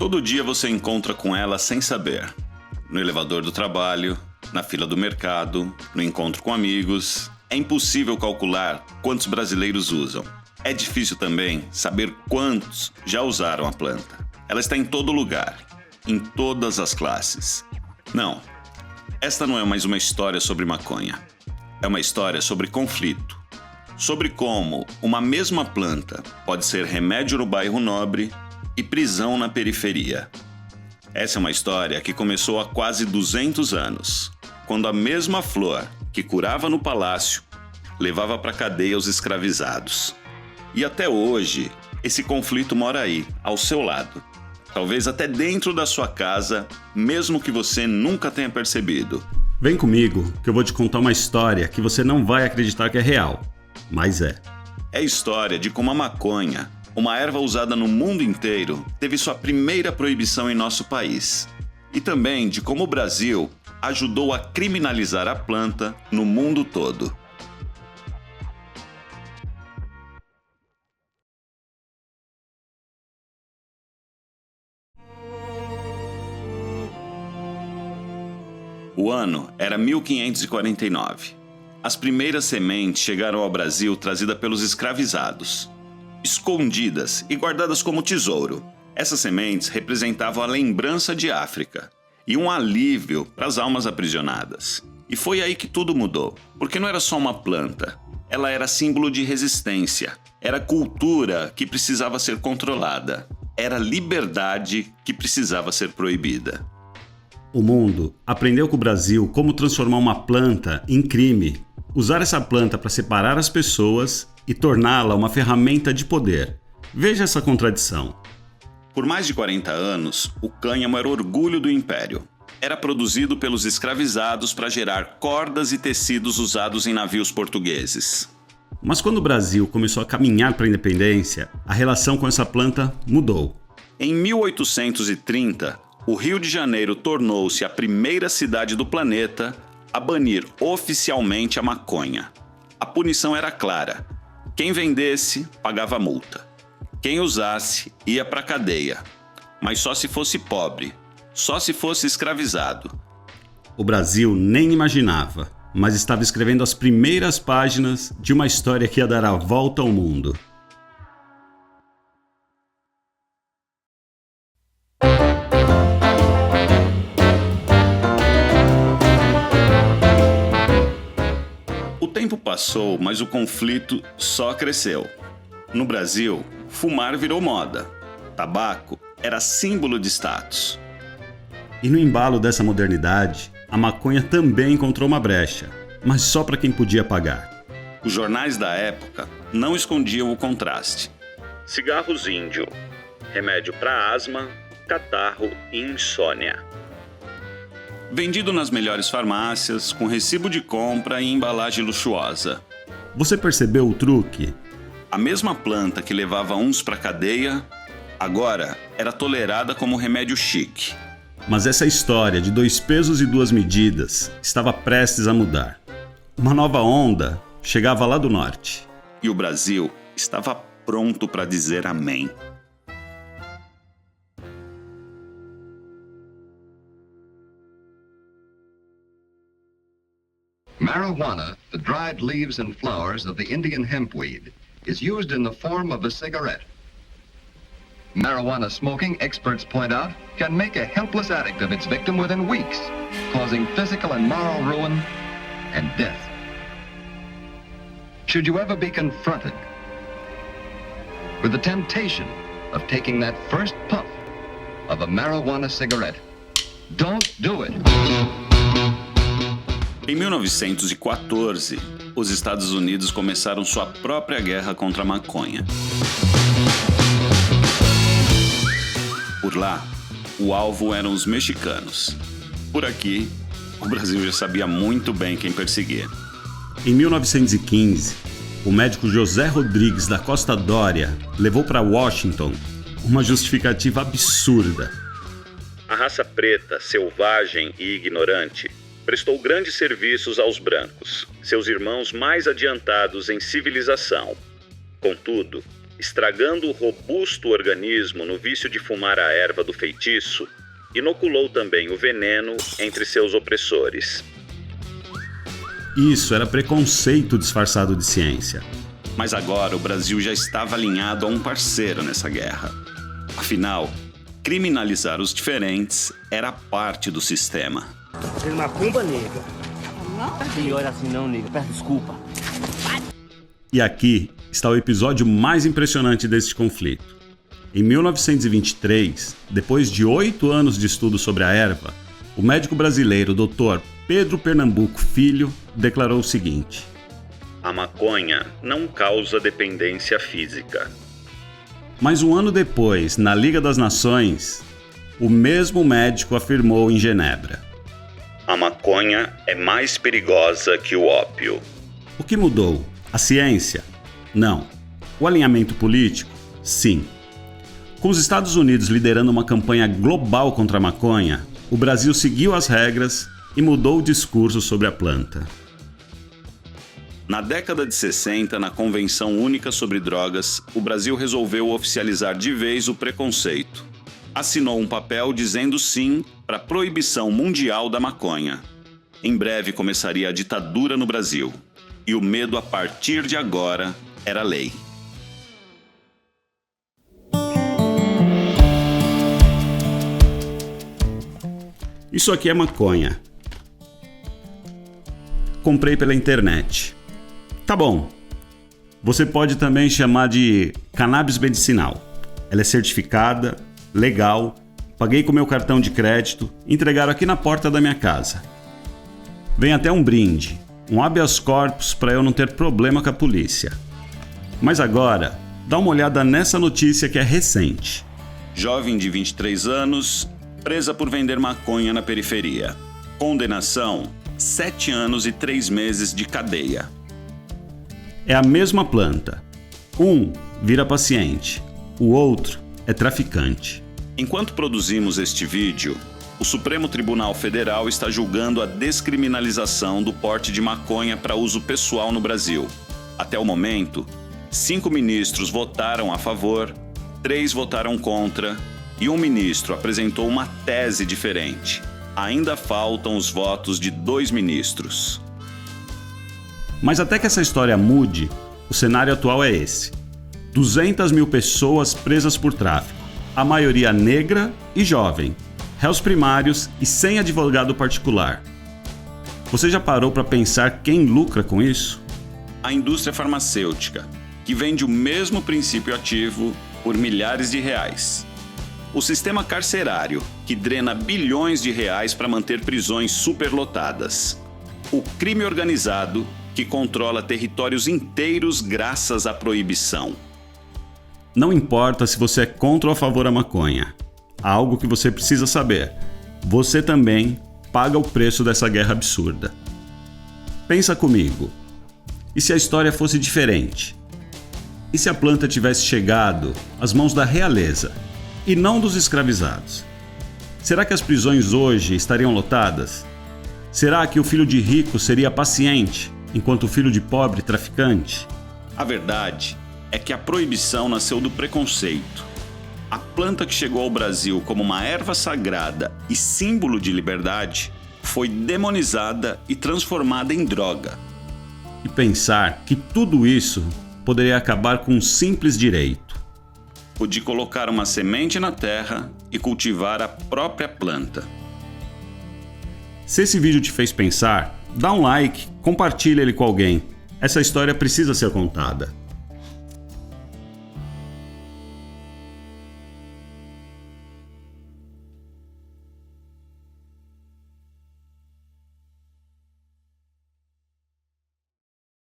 Todo dia você encontra com ela sem saber. No elevador do trabalho, na fila do mercado, no encontro com amigos. É impossível calcular quantos brasileiros usam. É difícil também saber quantos já usaram a planta. Ela está em todo lugar, em todas as classes. Não, esta não é mais uma história sobre maconha. É uma história sobre conflito. Sobre como uma mesma planta pode ser remédio no bairro nobre e prisão na periferia. Essa é uma história que começou há quase 200 anos, quando a mesma flor que curava no palácio levava para a cadeia os escravizados. E até hoje, esse conflito mora aí, ao seu lado. Talvez até dentro da sua casa, mesmo que você nunca tenha percebido. Vem comigo, que eu vou te contar uma história que você não vai acreditar que é real, mas é. É a história de como a maconha, uma erva usada no mundo inteiro, teve sua primeira proibição em nosso país. E também de como o Brasil ajudou a criminalizar a planta no mundo todo. O ano era 1549. As primeiras sementes chegaram ao Brasil trazidas pelos escravizados. Escondidas e guardadas como tesouro, essas sementes representavam a lembrança de África e um alívio para as almas aprisionadas. E foi aí que tudo mudou, porque não era só uma planta, ela era símbolo de resistência, era cultura que precisava ser controlada, era liberdade que precisava ser proibida. O mundo aprendeu com o Brasil como transformar uma planta em crime, usar essa planta para separar as pessoas e torná-la uma ferramenta de poder. Veja essa contradição. Por mais de 40 anos, o cânhamo era orgulho do império. Era produzido pelos escravizados para gerar cordas e tecidos usados em navios portugueses. Mas quando o Brasil começou a caminhar para a independência, a relação com essa planta mudou. Em 1830, o Rio de Janeiro tornou-se a primeira cidade do planeta a banir oficialmente a maconha. A punição era clara. Quem vendesse, pagava multa. Quem usasse, ia para a cadeia. Mas só se fosse pobre, só se fosse escravizado. O Brasil nem imaginava, mas estava escrevendo as primeiras páginas de uma história que ia dar a volta ao mundo. O tempo passou, mas o conflito só cresceu. No Brasil, fumar virou moda. Tabaco era símbolo de status. E no embalo dessa modernidade, a maconha também encontrou uma brecha, mas só para quem podia pagar. Os jornais da época não escondiam o contraste. Cigarros índio, remédio para asma, catarro e insônia. Vendido nas melhores farmácias, com recibo de compra e embalagem luxuosa. Você percebeu o truque? A mesma planta que levava uns para a cadeia, agora era tolerada como remédio chique. Mas essa história de 2 pesos e 2 medidas estava prestes a mudar. Uma nova onda chegava lá do norte. E o Brasil estava pronto para dizer amém. Marijuana, the dried leaves and flowers of the Indian hempweed, is used in the form of a cigarette. Marijuana smoking, experts point out, can make a helpless addict of its victim within weeks, causing physical and moral ruin and death. Should you ever be confronted with the temptation of taking that first puff of a marijuana cigarette, don't do it. Em 1914, os Estados Unidos começaram sua própria guerra contra a maconha. Por lá, o alvo eram os mexicanos. Por aqui, o Brasil já sabia muito bem quem perseguir. Em 1915, o médico José Rodrigues da Costa Dória levou para Washington uma justificativa absurda. A raça preta, selvagem e ignorante, prestou grandes serviços aos brancos, seus irmãos mais adiantados em civilização. Contudo, estragando o robusto organismo no vício de fumar a erva do feitiço, inoculou também o veneno entre seus opressores. Isso era preconceito disfarçado de ciência. Mas agora o Brasil já estava alinhado a um parceiro nessa guerra. Afinal, criminalizar os diferentes era parte do sistema. Fazendo macumba, nega. Não olha assim não, nega. Peço desculpa. E aqui está o episódio mais impressionante deste conflito. Em 1923, depois de 8 anos de estudo sobre a erva, o médico brasileiro Dr. Pedro Pernambuco Filho declarou o seguinte: a maconha não causa dependência física. Mas um ano depois, na Liga das Nações, o mesmo médico afirmou em Genebra: a maconha é mais perigosa que o ópio. O que mudou? A ciência? Não. O alinhamento político? Sim. Com os Estados Unidos liderando uma campanha global contra a maconha, o Brasil seguiu as regras e mudou o discurso sobre a planta. Na década de 60, na Convenção Única sobre Drogas, o Brasil resolveu oficializar de vez o preconceito. Assinou um papel dizendo sim para a proibição mundial da maconha. Em breve começaria a ditadura no Brasil. E o medo a partir de agora era lei. Isso aqui é maconha. Comprei pela internet. Tá bom. Você pode também chamar de cannabis medicinal. Ela é certificada, legal, paguei com meu cartão de crédito, entregaram aqui na porta da minha casa. Vem até um brinde, um habeas corpus para eu não ter problema com a polícia. Mas agora, dá uma olhada nessa notícia que é recente. Jovem de 23 anos, presa por vender maconha na periferia. Condenação: 7 anos e 3 meses de cadeia. É a mesma planta. Um vira paciente, o outro é traficante. Enquanto produzimos este vídeo, o Supremo Tribunal Federal está julgando a descriminalização do porte de maconha para uso pessoal no Brasil. Até o momento, 5 ministros votaram a favor, 3 votaram contra e um ministro apresentou uma tese diferente. Ainda faltam os votos de 2 ministros. Mas até que essa história mude, o cenário atual é esse: 200 mil pessoas presas por tráfico, a maioria negra e jovem, réus primários e sem advogado particular. Você já parou para pensar quem lucra com isso? A indústria farmacêutica, que vende o mesmo princípio ativo por milhares de reais. O sistema carcerário, que drena bilhões de reais para manter prisões superlotadas. O crime organizado, que controla territórios inteiros graças à proibição. Não importa se você é contra ou a favor da maconha. Há algo que você precisa saber: você também paga o preço dessa guerra absurda. Pensa comigo. E se a história fosse diferente? E se a planta tivesse chegado às mãos da realeza e não dos escravizados? Será que as prisões hoje estariam lotadas? Será que o filho de rico seria paciente, enquanto o filho de pobre traficante? A verdade é que a proibição nasceu do preconceito. A planta que chegou ao Brasil como uma erva sagrada e símbolo de liberdade foi demonizada e transformada em droga. E pensar que tudo isso poderia acabar com um simples direito: o de colocar uma semente na terra e cultivar a própria planta. Se esse vídeo te fez pensar, dá um like, compartilha ele com alguém. Essa história precisa ser contada.